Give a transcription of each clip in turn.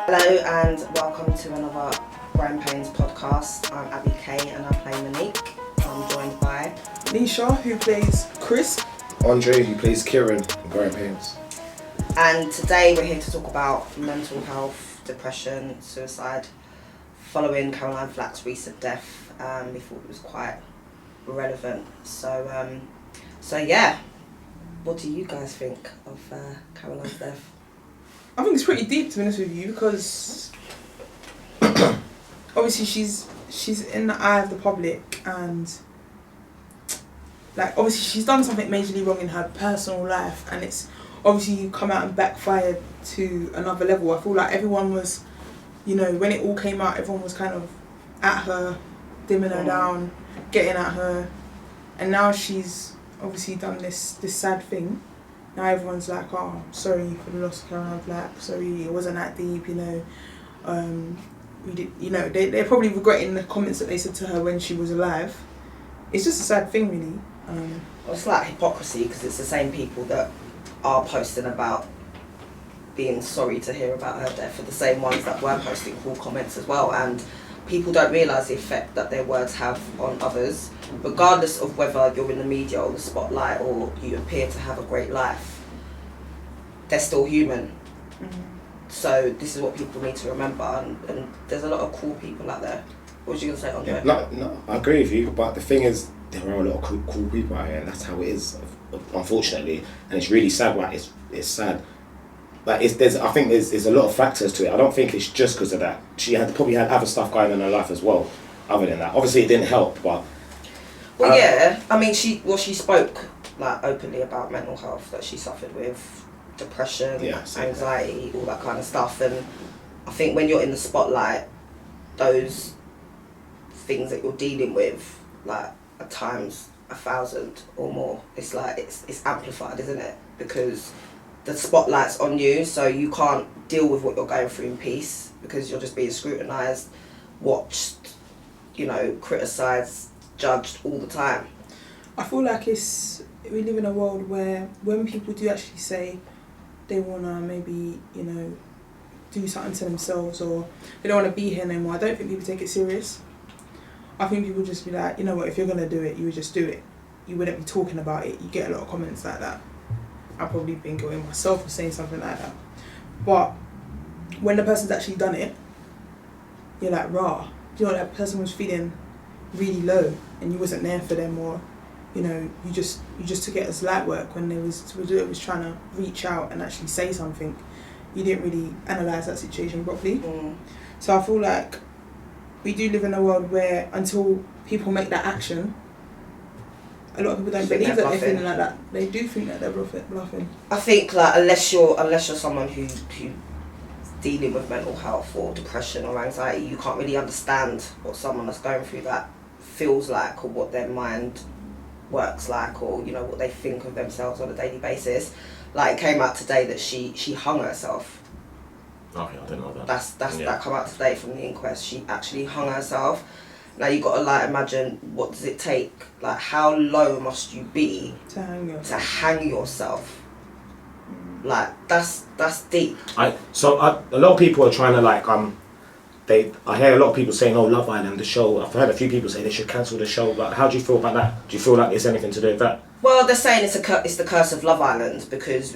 Hello and welcome to another Growin podcast. I'm Abby Kay and I play Monique. I'm joined by Lisha, who plays Chris. Andre, who plays Kieran in Growin. And today we're here to talk about mental health, depression, suicide. Following Caroline Flack's recent death, we thought it was quite relevant. So yeah, what do you guys think of Caroline's death? I think it's pretty deep, to be honest with you, because obviously she's in the eye of the public, and like obviously she's done something majorly wrong in her personal life, and it's obviously come out and backfired to another level. I feel like everyone was, you know, when it all came out, everyone was kind of at her, dimming her down, getting at her, and now she's obviously done this sad thing. Now everyone's like, oh, sorry for the loss of Caroline Flack, sorry, it wasn't that deep, you know. We did, you know, they're probably regretting the comments that they said to her when she was alive. It's just a sad thing, really. Well, it's like hypocrisy, because it's the same people that are posting about being sorry to hear about her death are the same ones that were posting cool comments as well, and people don't realise the effect that their words have on others, regardless of whether you're in the media or the spotlight or you appear to have a great life. They're still human. So this is what people need to remember, and there's a lot of cool people out there. What was you going to say, Andre? Yeah, no, I agree with you, but the thing is, there are a lot of cool people out here, and that's how it is, unfortunately, and it's really sad. Like, it's sad. Like, I think there's a lot of factors to it. I don't think it's just because of that. She probably had other stuff going on in her life as well, other than that. Obviously, it didn't help, but... Well, yeah. I mean, she spoke, like, openly about mental health that she suffered with, depression, anxiety, all that kind of stuff. And I think when you're in the spotlight, those things that you're dealing with, like, at times 1,000 or more, it's like, it's amplified, isn't it? Because the spotlight's on you, so you can't deal with what you're going through in peace because you're just being scrutinised, watched, you know, criticised, judged all the time. I feel like we live in a world where when people do actually say they want to maybe, you know, do something to themselves or they don't want to be here anymore, I don't think people take it serious. I think people just be like, you know what, if you're going to do it, you would just do it. You wouldn't be talking about it. You get a lot of comments like that. I've probably been guilty myself of saying something like that. But when the person's actually done it, you're like, rah. Do you know, that person was feeling really low and you wasn't there for them, or, you know, you just took it as light work when it was trying to reach out and actually say something. You didn't really analyse that situation properly. So I feel like we do live in a world where until people make that action, a lot of people don't believe that they're feeling like that. They do think that they're bluffing. I think, like, unless you're someone who's dealing with mental health or depression or anxiety, you can't really understand what someone that's going through that feels like, or what their mind works like, or, you know, what they think of themselves on a daily basis. Like, it came out today that she hung herself. Okay, I didn't know that. That come out today from the inquest. She actually hung herself. Now you got to, like, imagine, what does it take? Like, how low must you be to hang yourself? Like, that's deep. A lot of people are trying to, like, I hear a lot of people saying, oh, Love Island, the show. I've heard a few people say they should cancel the show. Like, how do you feel about that? Do you feel like it's anything to do with that? Well, they're saying it's the curse of Love Island, because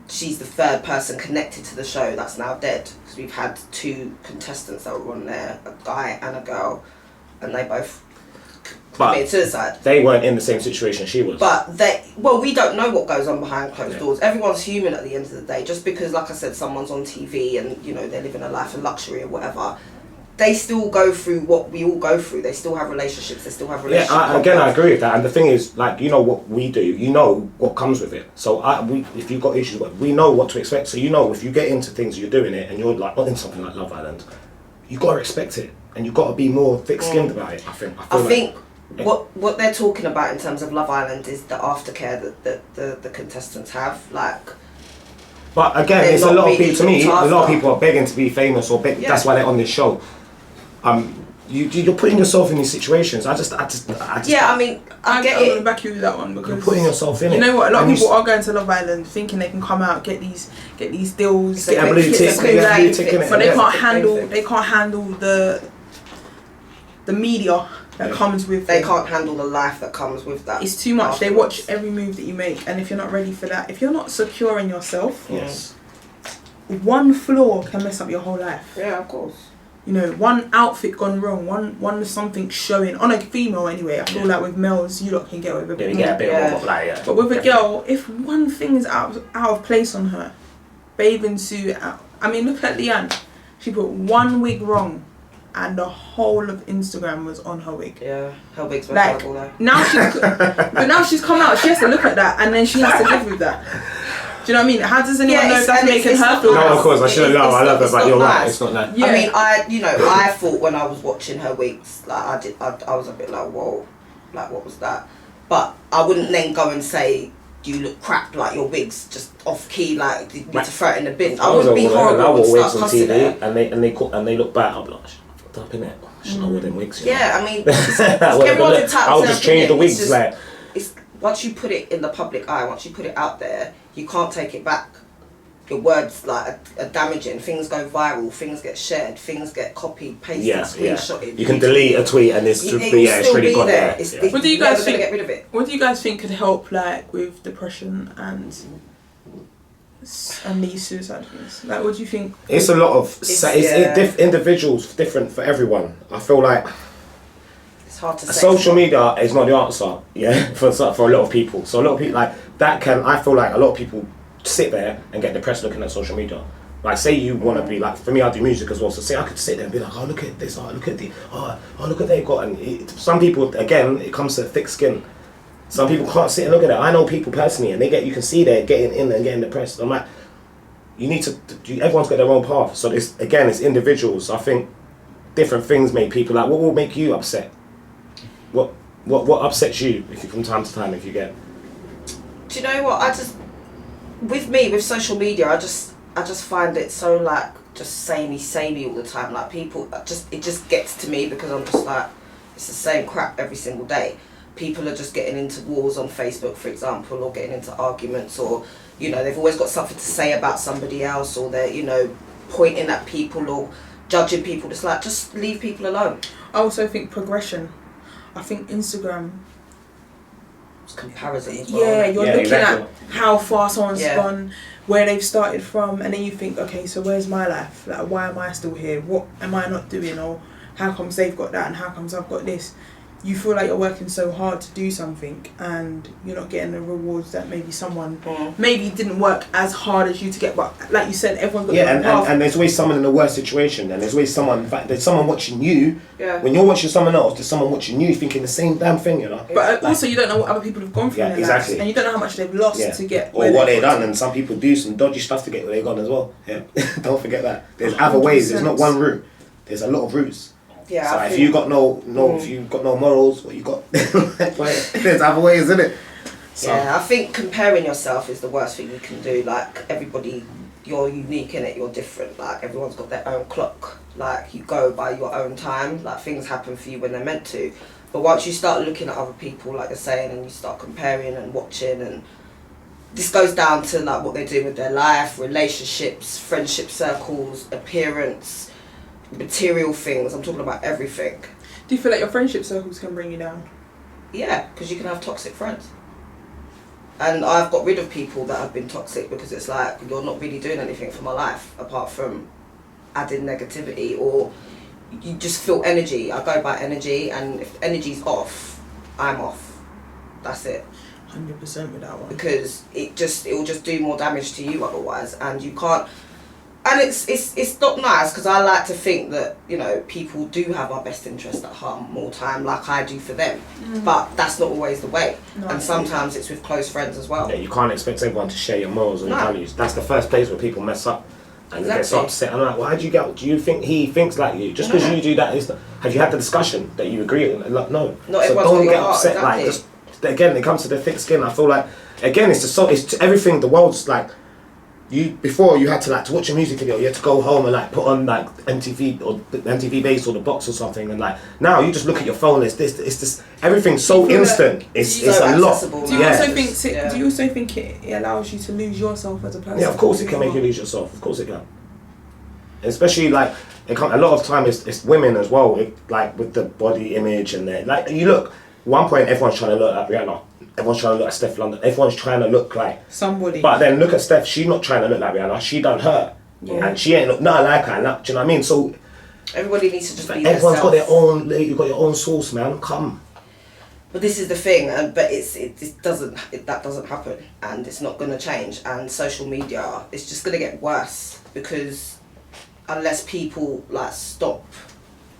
she's the third person connected to the show that's now dead. Because we've had 2 contestants that were on there, a guy and a girl, and they both committed suicide. They weren't in the same situation she was. But we don't know what goes on behind closed doors. Everyone's human at the end of the day. Just because, like I said, someone's on TV and, you know, they're living a life of luxury or whatever, they still go through what we all go through. They still have relationships. They still have relationships. Yeah, I agree with that. And the thing is, like, you know what we do. You know what comes with it. So if you've got issues, we know what to expect. So, you know, if you get into things, you're doing it, and you're, like, not in something like Love Island, you got to expect it. And you've got to be more thick-skinned about it, I think. I think what they're talking about in terms of Love Island is the aftercare that the contestants have. Like, but again, it's a lot of people. To me, a lot of people are begging to be famous, or that's why they're on this show. you're putting yourself in these situations. I just. Yeah, I mean, I get I'm it. gonna back you with that one because you're putting yourself in it. You know what? A lot of people are going to Love Island thinking they can come out, get these deals, get a blue tick, but they can't handle the media that comes with. They can't handle the life that comes with that. It's too much. They watch every move that you make, and if you're not ready for that, if you're not secure in yourself, yes, one flaw can mess up your whole life. Yeah, of course. You know, one outfit gone wrong, one something showing on a female anyway. I feel like with males, you lot can get away with a bit more. But with a girl, if one thing is out of place on her, bathing suit out. I mean, look at Leanne. She put one wig wrong, and the whole of Instagram was on her wig. Yeah, her wig's like horrible though. Now she's come out. She has to look at that, and then she has to live with that. Do you know what I mean? How does anyone know if that's making her feel? No, of course, I should have known. I love her, but you're right. It's not that. Yeah. I mean, I thought when I was watching her wigs, like I was a bit like, whoa, like what was that? But I wouldn't then go and say, you look crap, like your wig's just off key, like you need to throw it in the bin. I would be horrible. I wore wigs on TV, and they look bad. I'll be like, fucked up innit? I shouldn't have worn them wigs. Yeah, I mean, everyone's entitled to I'll just change the wigs, like. It's once you put it in the public eye, once you put it out there, you can't take it back. Your words like are damaging. Things go viral. Things get shared. Things get copied, pasted, screenshotted. You can delete a tweet and it's really gone there. What do you guys think? Get rid of it. What do you guys think could help, like with depression and these suicide things? Like, what do you think? It's a lot of individuals, different for everyone. I feel like it's hard to say. Social media is not the answer. Yeah, for a lot of people. So a lot of people like that can. I feel like a lot of people sit there and get depressed looking at social media. Like, say you want to be like, for me, I do music as well. So say I could sit there and be like, oh, look at this, oh, look at the, oh, look what they've got. And some people, again, it comes to thick skin. Some people can't sit and look at it. I know people personally, and you can see they're getting in and getting depressed. I'm like, everyone's got their own path. So it's individuals. I think different things make people like, what will make you upset? What upsets you from time to time if you get? Do you know what? With social media, I just find it so like just samey all the time. Like people, it just gets to me because I'm just like, it's the same crap every single day. People are just getting into wars on Facebook, for example, or getting into arguments, or they've always got something to say about somebody else, or they're pointing at people or judging people. It's like, just leave people alone. I also think progression. I think Instagram. Comparison as well. Yeah, you're looking at how far someone's gone, where they've started from, and then you think, okay, so where's my life? Like, why am I still here? What am I not doing? Or how comes they've got that and how comes I've got this? You feel like you're working so hard to do something and you're not getting the rewards that maybe someone maybe didn't work as hard as you to get. But like you said, everyone's got their own path. And there's always someone in a worse situation, and there's always someone. In fact, there's someone watching you. Yeah. When you're watching someone else, there's someone watching you thinking the same damn thing, But also, you don't know what other people have gone through in their lives, and you don't know how much they've lost to get. Or what they've done, and some people do some dodgy stuff to get where they've gone as well. Yeah, don't forget that. There's other ways. There's not one route. There's a lot of routes. Yeah. So if you got if you got no morals, what you got? There's other ways, isn't it? So. Yeah, I think comparing yourself is the worst thing you can do. Like, everybody, you're unique in it. You're different. Like, everyone's got their own clock. Like, you go by your own time. Like, things happen for you when they're meant to. But once you start looking at other people, like you're saying, and you start comparing and watching, and this goes down to like what they're doing with their life, relationships, friendship circles, appearance, material things. I'm talking about everything. Do you feel like your friendship circles can bring you down? Yeah, because you can have toxic friends. And I've got rid of people that have been toxic because it's like, you're not really doing anything for my life apart from adding negativity, or you just feel energy. I go by energy, and if energy's off, I'm off. That's it. 100% with that one. Because it will just do more damage to you otherwise, and you can't. And it's not nice, because I like to think that people do have our best interest at heart more time, like I do for them. But that's not always the way, and sometimes it's with close friends as well. Yeah, you can't expect everyone to share your morals and your values. That's the first place where people mess up and get so upset. I'm like, why do you get? Do you think he thinks like you? Just because you do that, have you had the discussion that you agree with? Like, no. Not so don't get upset. Exactly. Like, just again, it comes to the thick skin. I feel like again, it's everything. The world's like. before you had to like to watch a music video, you had to go home and like put on like MTV or MTV Base or the box or something, and like now you just look at your phone. It's this everything's so instant. It's a lot. Do you also think it allows you to lose yourself as a person? Yeah, of course it can make you lose yourself. Of course it can. Especially like a lot of time it's women as well. Like with the body image and like you look. One point everyone's trying to look like Rihanna. Everyone's trying to look like Steph London. Everyone's trying to look like somebody. But then look at Steph. She's not trying to look like Rihanna. She done her, and she ain't look nothing like her. Do you know what I mean? So everybody needs to just be everyone's themselves. got their own. You got your own sauce, man. Come. But this is the thing, but that doesn't happen, and it's not going to change. And social media, it's just going to get worse because unless people like stop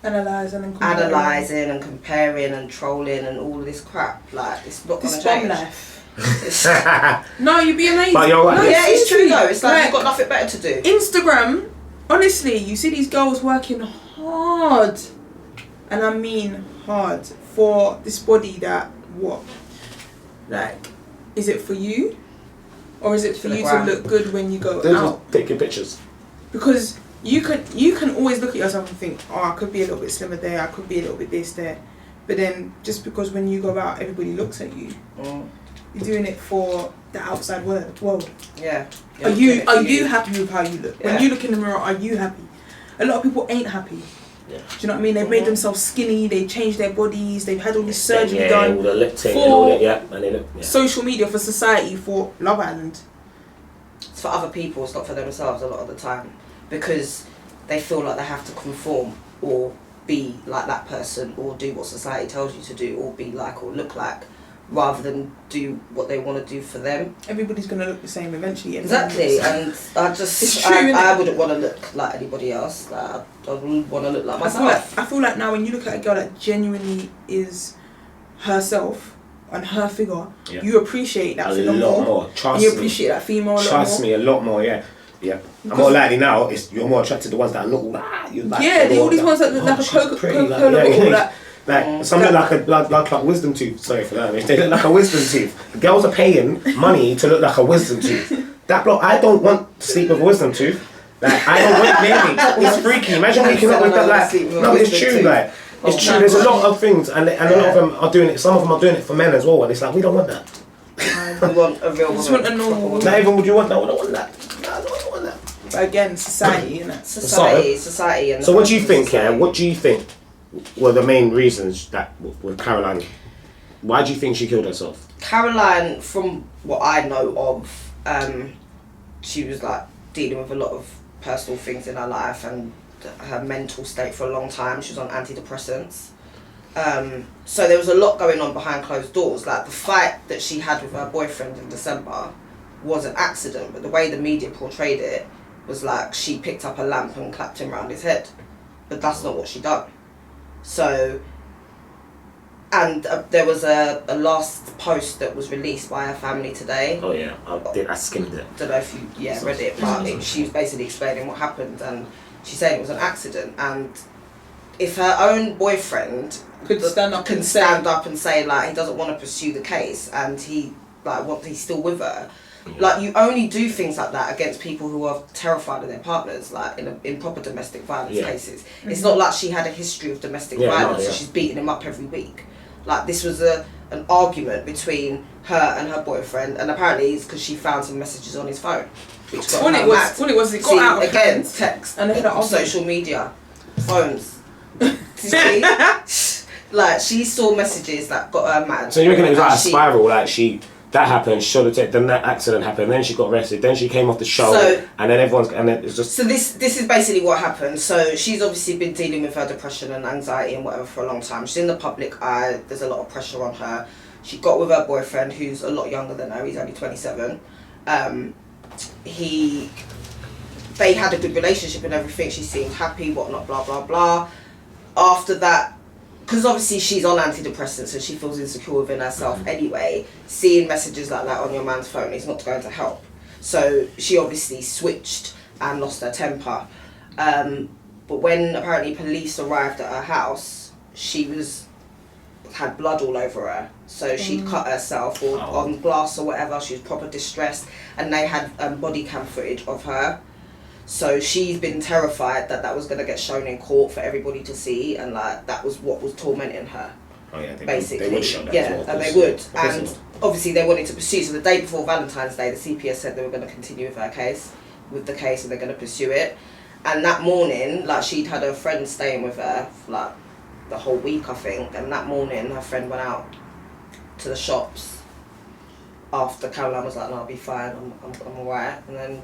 analysing and comparing and trolling and all of this crap, like it's not going to change. No, you'd be amazing. But you're right. No, yeah, it's true though. It's like you've got nothing better to do. Instagram, honestly, you see these girls working hard, and I mean hard, for this body that is it for you, or is it for you to look good when you go out? Just taking pictures. Because you can always look at yourself and think, oh, I could be a little bit slimmer there, I could be a little bit this there, but then just because when you go out everybody looks at you, you're doing it for the outside world. Yeah. Are you happy with how you look? Yeah. When you look in the mirror, are you happy? A lot of people ain't happy. Yeah. Do you know what I mean? They've made themselves skinny, they've changed their bodies, they've had all this surgery done all the lip tint for and all that, and they look, social media, for society, for Love Island. It's for other people, it's not for themselves a lot of the time, because they feel like they have to conform or be like that person or do what society tells you to do or be like or look like, rather than do what they want to do for them. Everybody's going to look the same eventually. Exactly, and I wouldn't want to look like anybody else. Like, I wouldn't want to look like myself. I feel like now when you look at a girl that genuinely is herself and her figure, you appreciate that figure more. Trust you appreciate that female a lot more. Trust me, a lot more, yeah. I'm more likely now, you're more attracted to the ones that look all these ones that look like a Coca-Cola bottle. Like some look like a wisdom tooth. Sorry for that. If they look like a wisdom tooth, girls are paying money to look like a wisdom tooth. That block, I don't want to sleep with a wisdom tooth. Like I don't want maybe. It's freaky. Imagine waking up with that. Like no, it's true. Like it's true. There's a lot of things, and a lot of them are doing it. Some of them are doing it for men as well, and it's like we don't want that. We want a real woman. Just want a normal woman. Not even would you want that? We don't want that. No, I don't want that. But again, society, innit? Society. And so what do you think? Yeah, what do you think were the main reasons that with Caroline? Why do you think she killed herself? Caroline, from what I know of, she was like dealing with a lot of personal things in her life and her mental state for a long time. She was on antidepressants. So there was a lot going on behind closed doors. Like the fight that she had with her boyfriend in December was an accident, but the way the media portrayed it was like she picked up a lamp and clapped him around his head, but that's not what she done. So, and there was a last post that was released by her family today. Oh yeah, I skimmed it. Don't know if you read it, but she was basically explaining what happened, and she said it was an accident. And if her own boyfriend can stand up and say like he doesn't want to pursue the case, and he's still with her. Like, you only do things like that against people who are terrified of their partners, like in proper domestic violence cases. It's not like she had a history of domestic violence, so she's beating him up every week. Like, this was an argument between her and her boyfriend, and apparently it's because she found some messages on his phone. All it was, it got out of again, hands. text, And social media, phones. See? Like, she saw messages that got her mad. So you reckon it was like a spiral, like that happened, then that accident happened, then she got arrested, then she came off the show, and then it's just... So this is basically what happened. So she's obviously been dealing with her depression and anxiety and whatever for a long time. She's in the public eye, there's a lot of pressure on her. She got with her boyfriend, who's a lot younger than her, he's only 27. They had a good relationship and everything, she seemed happy, whatnot, blah, blah, blah. After that, because obviously she's on antidepressants, so she feels insecure within herself anyway. Seeing messages like that on your man's phone is not going to help. So she obviously switched and lost her temper. But when apparently police arrived at her house, she was had blood all over her. So she'd cut herself or on glass or whatever. She was proper distressed, and they had body cam footage of her. So she's been terrified that was going to get shown in court for everybody to see, and like that was what was tormenting her. Oh yeah, basically. They would show that yeah, as well, and they would. And obviously they wanted to pursue. So the day before Valentine's Day, the CPS said they were going to continue with the case, and they're going to pursue it. And that morning, like she'd had her friend staying with her for like the whole week, I think. And that morning, her friend went out to the shops. After Caroline was like, "No, I'll be fine. I'm alright." And then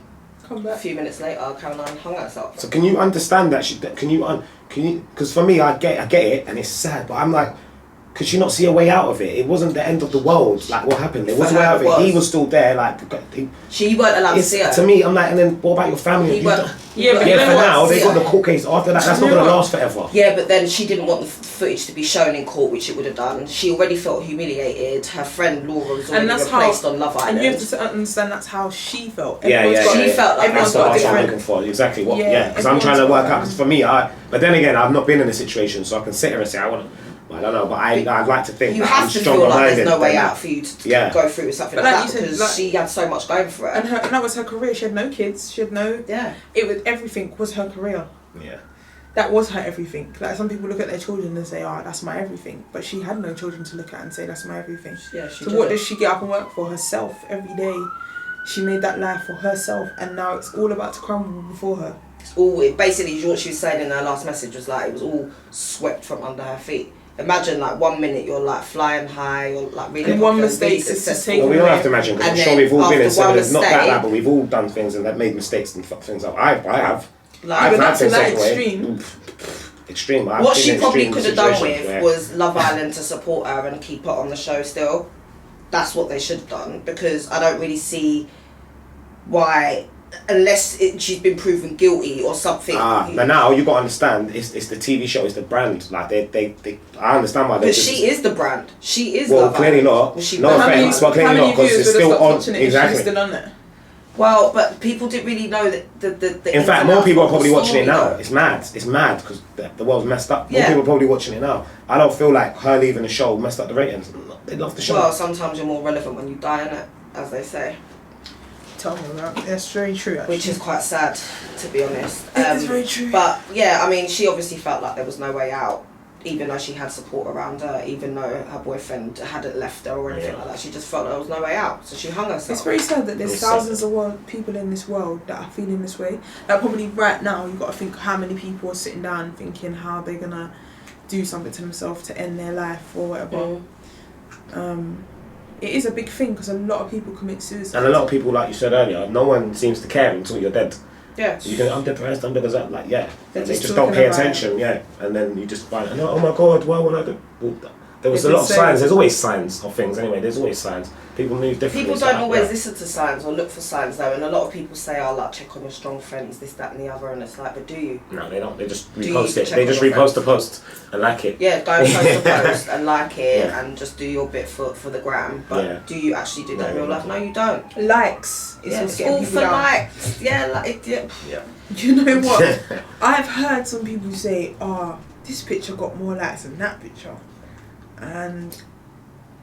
a few minutes later, Caroline hung herself. So can you understand that? Can you? Because for me, I get it, and it's sad. But I'm like, could she not see a way out of it? It wasn't the end of the world. Like what happened? There was a way out of it. He was still there. Like she weren't allowed to see her. To me, I'm like, and then what about your family? But for now they got the court case. After that, that's not going to last forever. Yeah, but then she didn't want the footage to be shown in court, which it would have done. She already felt humiliated. Her friend Laura was already replaced on Love Island. And you have to understand that's how she felt. She felt like that's what I'm looking for. Exactly what? Yeah, because I'm trying to work out. Because for me, but then again, I've not been in a situation, so I can sit here and say I want to. I don't know, but I'd like to think you that have I'm to stronger feel like minded. there's no way out for you to go through with something like that because she had so much going for her. And that was her career. She had no kids. She had no. Yeah. It was everything was her career. Yeah. That was her everything. Like some people look at their children and say, "Oh, that's my everything," but she had no children to look at and say, "That's my everything." Yeah. So what does she get up and work for? Herself every day. She made that life for herself, and now it's all about to crumble before her. It's all basically what she was saying in her last message was like it was all swept from under her feet. Imagine like 1 minute you're like flying high or like really and one mistake really is successful. Well, we don't have to imagine because I'm sure we've all been in similar. Not that bad, but we've all done things and made mistakes and fucked things up. I have. Like, I've had things extreme. Extreme. What she probably could have done with was Love Island to support her and keep her on the show still. That's what they should have done because I don't really see why. Unless she's been proven guilty or something. But now you got to understand, it's the TV show, it's the brand. Like they I understand why they. But she is the brand. She is. Well, clearly not. No offense, but clearly not because it's still on. Exactly. Still on it. Well, but people didn't really know that the. In fact, more people are probably watching it now. It's mad. It's mad because the world's messed up. More people are probably watching it now. I don't feel like her leaving the show messed up the ratings. They love the show. Well, sometimes you're more relevant when you die, innit? As they say. Tell me about it. That's very true, actually. Which is quite sad, to be honest. It is very true. But yeah, I mean, she obviously felt like there was no way out, even though she had support around her, even though her boyfriend hadn't left her or anything like that. She just felt there was no way out, so she hung herself. It's very sad that there's thousands of people in this world that are feeling this way. Like probably right now, you've got to think how many people are sitting down thinking how they're gonna do something to themselves to end their life or whatever. It is a big thing because a lot of people commit suicide. And a lot of people, like you said earlier, no one seems to care until you're dead. Yeah. So you can, I'm depressed, I'm depressed, like, yeah. They just don't pay attention, and then you just find, oh my God, what will I do? Well, there was a lot of signs, there's always signs of things anyway, there's always signs. People move differently. People don't always listen to signs or look for signs though, and a lot of people say, oh, like, check on your strong friends, this, that and the other, and it's like, but do you? No, they don't, they just repost it. They just repost the post and like it. Yeah, go and post the post and like it and just do your bit for the gram, but do you actually do that in real life? No, you don't. Likes. It's all for likes. Yeah, like, yeah. You know what? I've heard some people say, oh, this picture got more likes than that picture. And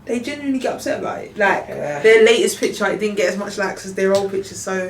they genuinely get upset about it. Like, their latest picture, it didn't get as much likes as their old picture, so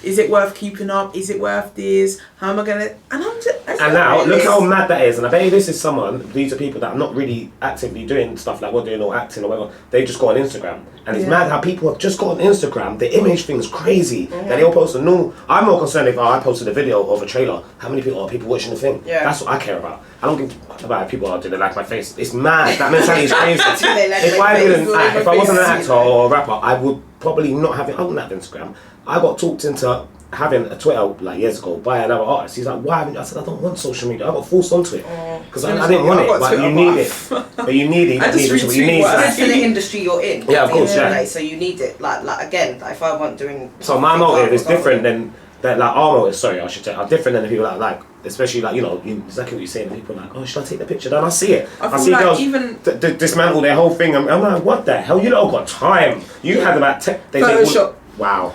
is it worth keeping up? Is it worth this? How am I going to... And I'm just... And now, look how mad that is. And I bet you these are people that are not really actively doing stuff like we're doing or acting or whatever. They just got on Instagram. And it's mad how people have just got on Instagram. The image thing is crazy. That they all post a new... I'm more concerned if I posted a video of a trailer. How many people are watching the thing? Yeah. That's what I care about. I don't give about if people do they like my face. It's mad. That mentality is crazy. If I wasn't an actor or a rapper, I would probably not have it. I wouldn't have Instagram. I got talked into having a Twitter like years ago by another artist. He's like, why haven't you? I said, I don't want social media. I got forced onto it because I didn't want it, but you need it. But you need it. You need it. It's for the industry you're in. Yeah, of course. Yeah. So you need it. Like again, if I weren't doing. So my motive is different than that. Like our motives, sorry, I should say, are different than the people that like. Especially like exactly what you're saying. People are like, oh, should I take the picture down? I see it. I see like girls even dismantle their whole thing. I'm like, what the hell? You don't got time. You had about Photoshop. Wow.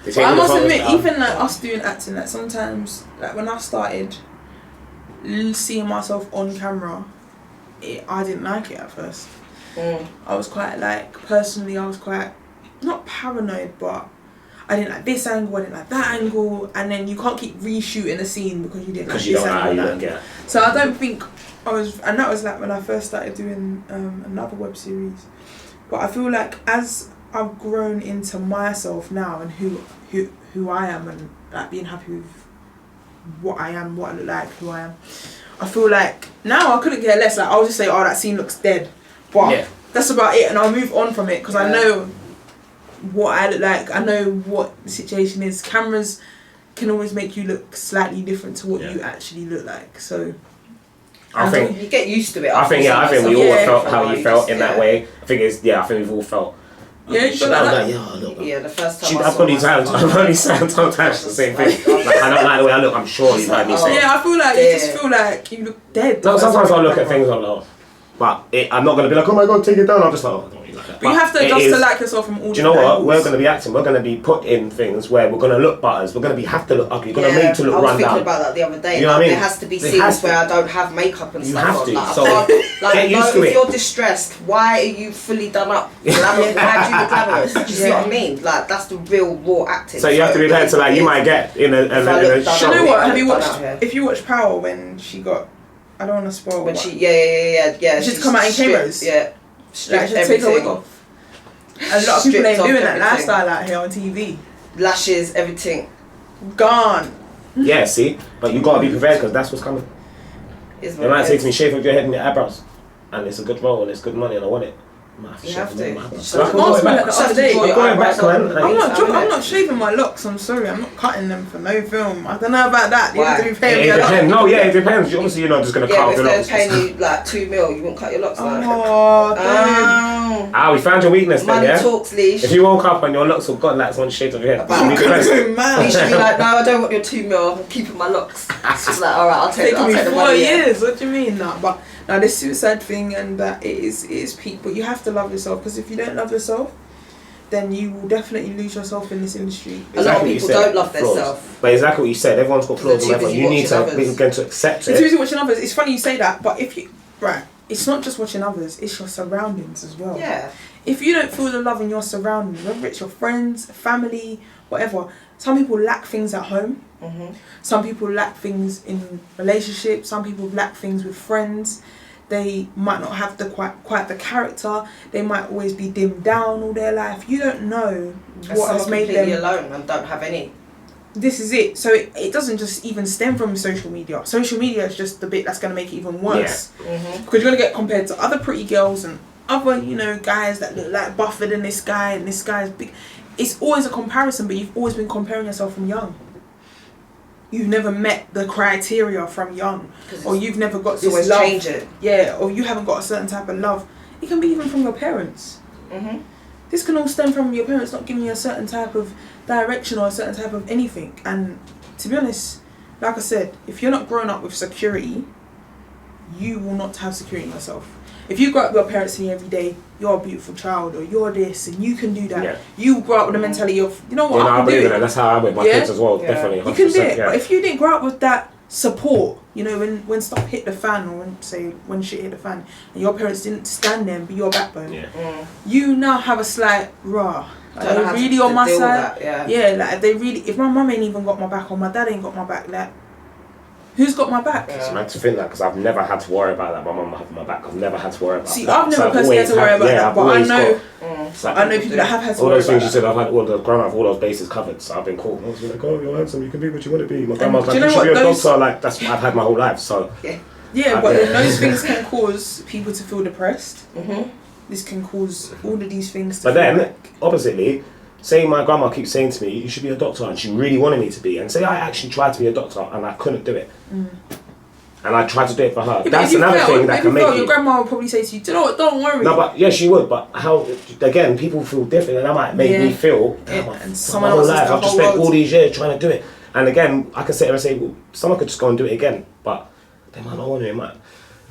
But I must admit, even like us doing acting, like sometimes, like when I started seeing myself on camera, I didn't like it at first. I was quite personally I was quite, not paranoid, but I didn't like this angle, I didn't like that angle, and then you can't keep reshooting a scene because you didn't like this angle. So I don't think and that was when I first started doing another web series. But I feel like as I've grown into myself now and who I am, and like being happy with what I am, what I look like, who I am, I feel like now I couldn't care less. Like I'll just say, oh, that scene looks dead, but that's about it, and I'll move on from it because I know what I look like. I know what the situation is. Cameras can always make you look slightly different to what you actually look like. So I think you get used to it. I think we all felt how you felt in that way. I think we've all felt. Yeah, you feel like that. Yeah, the first time I've only said sometimes the same thing. Like, I don't like the way I look. I'm sure you've heard me say. Yeah, I feel like you just feel like you look dead. No, sometimes I look at things I'm like, but I'm not gonna be like, oh my god, take it down. I'm just like, oh, I don't really like that. But you have to adjust to like yourself from all. Do you know what? We're gonna be acting. We're gonna be put in things where we're gonna look butters. We're gonna have to look ugly. We're gonna make to look run down. I was thinking about that the other day. You know what I mean? There has to be scenes where I don't have makeup and stuff on. You have to. So get used to it. If you're distressed, why are you fully done up? Why do you look glamorous? Do you see what I mean? Like that's the real raw acting. So you have to be prepared to like you might get in a show. Do you know what? Have you watched? If you watch Power when she got. I don't want to spoil. When she's come out in cameras. Yeah. Like, she take her wig off. A lot of people ain't doing that lifestyle out here on TV. Lashes, everything. Gone. Yeah, see? But you gotta be prepared because that's what's coming. It might say to me, shave off your head and your eyebrows. And it's a good role and it's good money and I want it. You have to. I'm not shaving my locks. I'm sorry, I'm not cutting them for no film. I don't know about that. You have to be paying me a lot. No, yeah, it depends. Obviously, you're not just gonna cut off your locks. If they're paying you like $2 million, you won't cut your locks. Oh, damn. We found your weakness then, yeah. Money talks, Lisha. If you woke up and your locks were gone like someone shaved off your head, Lisha should be like, no, I don't want your $2 million. I'm keeping my locks. She's like, all right, I'll take the money. It's taken me 4 years. What do you mean? No, but. Now this suicide thing and that it is peak, but you have to love yourself because if you don't love yourself, then you will definitely lose yourself in this industry. A lot of people don't love themselves. But exactly what you said, everyone's got flaws and whatever. You need to begin to accept it. It's too busy watching others. It's funny you say that, but it's not just watching others, it's your surroundings as well. Yeah. If you don't feel the love in your surroundings, whether it's your friends, family, whatever, some people lack things at home. Mm-hmm. Some people lack things in relationships. Some people lack things with friends. They might not have quite the character. They might always be dimmed down all their life. You don't know what has made them alone and don't have any. This is it. So it doesn't just even stem from social media. Social media is just the bit that's going to make it even worse. Yeah. Mm-hmm. Because you're going to get compared to other pretty girls and other guys that look like buffer than this guy and this guy's big. It's always a comparison, but you've always been comparing yourself from young. You've never met the criteria from young, or you've never got this love. Changing. Yeah, or you haven't got a certain type of love. It can be even from your parents. Mm-hmm. This can all stem from your parents not giving you a certain type of direction or a certain type of anything. And to be honest, like I said, if you're not growing up with security, you will not have security in yourself. If you grow up with your parents saying every day, you're a beautiful child, or you're this, and you can do that, you grow up with the mentality of, you know what, I believe in it. That's how I'm with my kids as well, definitely. 100%, you can do it, but if you didn't grow up with that support, when stuff hit the fan, or when shit hit the fan, and your parents didn't stand there and be your backbone, you now have a slight are they really on my side? If my mum ain't even got my back, or my dad ain't got my back, like, who's got my back? It's mad to think that because I've never had to worry about that. My mum having my back. I've never had to worry about that. See, I've never personally had to worry about that, but I know people that have had to worry about that. All those things you said, I've had all those bases covered, so I've been cool. I was like, oh, you're handsome, you can be what you want to be. My grandma's like, you should be a doctor. Like, that's what I've had my whole life, so. Yeah, but those things can cause people to feel depressed. Mm-hmm. This can cause all of these things to oppositely, say my grandma keeps saying to me, you should be a doctor, and she really wanted me to be, and say I actually tried to be a doctor and I couldn't do it. And I tried to do it for her. That's another thing that can make you... Your grandma will probably say to you, do you know what, don't worry. No, but she would, but how, again, people feel different, and that might make me feel, and my whole life, I've just spent all these years trying to do it. And again, I can sit there and say, well, someone could just go and do it again, but they might not want to,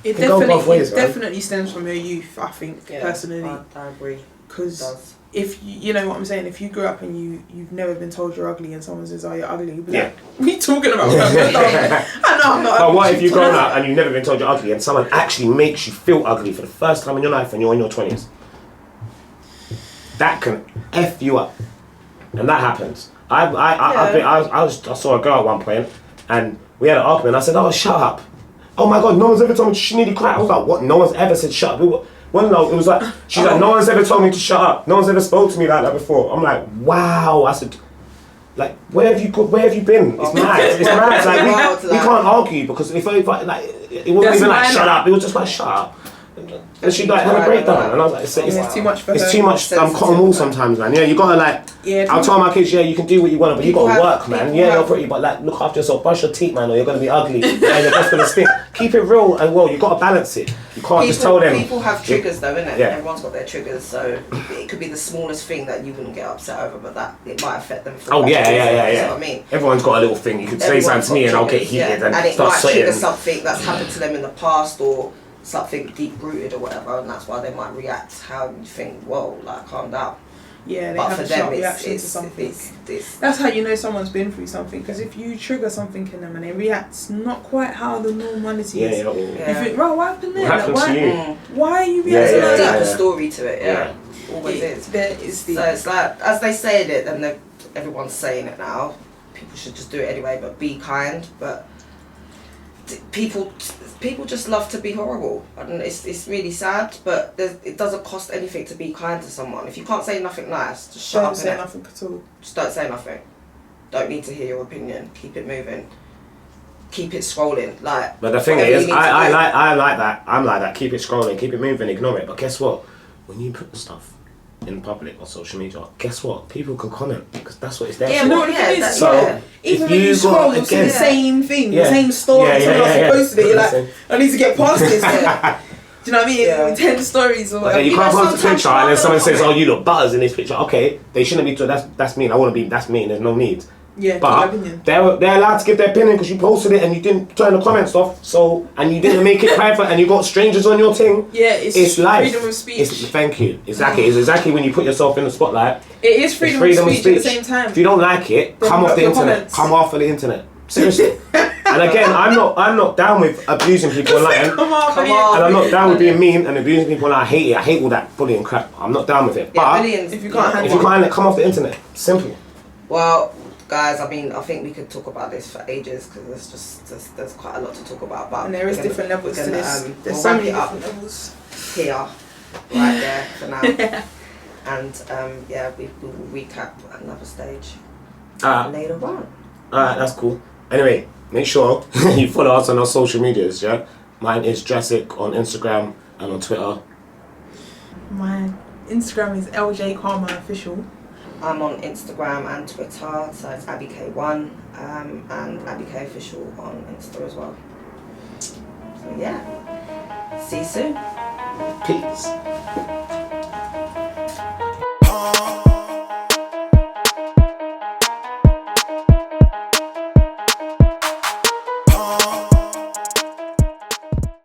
it definitely stems from your youth, I think, personally. I agree. Because if you know what I'm saying, if you grew up and you've never been told you're ugly and someone says, "Oh, you're ugly," you'll be like, "What are you talking about?" I know I'm not. But what if you've grown up and you've never been told you're ugly, and someone actually makes you feel ugly for the first time in your life when you're in your 20s? That can F you up, and that happens. I saw a girl at one point, and we had an argument. I said, "Oh, shut up! Oh my God, no one's ever told me she nearly cried." I was like, "What? No one's ever said shut up." Well, no, it was like, she's like, "No one's ever told me to shut up. No one's ever spoke to me like that before." I'm like, wow. I said, like, where have you been? It's mad. It's mad. It's like, we can't argue, because if like, it wasn't even like shut up. It was just like shut up. And she like had a breakdown, and I was like, it's too much for her. It's too much. I'm cotton wool sometimes, man. Yeah, you gotta like. Yeah, I'll tell my kids, you can do what you want, but you gotta work, man. Yeah, you're pretty, but like, look after yourself. Brush your teeth, man, or you're gonna be ugly, and you're just gonna stink. Keep it real, and well, you gotta balance it. You can't just tell them. People have triggers, though, innit? Yeah. Everyone's got their triggers, so it could be the smallest thing that you wouldn't get upset over, but that it might affect them. Oh yeah. You know what I mean? Everyone's got a little thing. You could say something to me, and I'll get heated and it start might sweating. Trigger something that's happened to them in the past, or something deep rooted or whatever, and that's why they might react how you think, whoa, like, calm down. Yeah, they have a sharp reaction to something. That's how you know someone's been through something, because if you trigger something in them and they react not quite how the normality is, you think, bro, what happened there? What happened to you? Why are you reacting like that? There's a story to it, always is. So it's like, as they say it, and everyone's saying it now, people should just do it anyway, but be kind. But people just love to be horrible, and it's really sad, but it doesn't cost anything to be kind to someone. If you can't say nothing nice, just shut up. Don't say nothing at all. Just don't say nothing. Don't need to hear your opinion. Keep it moving. Keep it scrolling. Like, but the thing is, I like that. I'm like that. Keep it scrolling. Keep it moving. Ignore it. But guess what? When you put stuff in public or social media, guess what? People can comment, because that's what it's there for. You know what it is? So even when you scroll, you'll see the same thing, the same story. Someone else posted it. You're like, I need to get past this. Do you know what I mean? Yeah. 10 stories or whatever. You can't post a picture and then someone says, "Oh, you look butters in this picture." Okay, they shouldn't be. That's mean. I want to be. That's mean. There's no need. Yeah, but they're allowed to give their opinion, because you posted it and you didn't turn the comments off. So, and you didn't make it private, and you got strangers on your thing. Yeah, it's life. Freedom of speech. Thank you. Exactly. It's exactly when you put yourself in the spotlight. It is freedom of speech at the same time. If you don't like it, come off the internet. Comments. Come off of the internet. Seriously. And again, I'm not down with abusing people online. Come on. And I'm not down with being mean and abusing people online. I hate it. I hate all that bullying crap. I'm not down with it. But if you can't handle it, come off the internet. Simple. Well, guys, I mean, I think we could talk about this for ages, because there's quite a lot to talk about. But and there is different levels to this. There's so many different levels here, right there for now. And we will recap another stage later on. Alright, that's cool. Anyway, make sure you follow us on our social medias. Yeah, mine is Drackett on Instagram and on Twitter. My Instagram is LJ Karma Official. I'm on Instagram and Twitter, so it's AbbyK1 and AbbyK Official on Insta as well. So yeah, see you soon. Peace.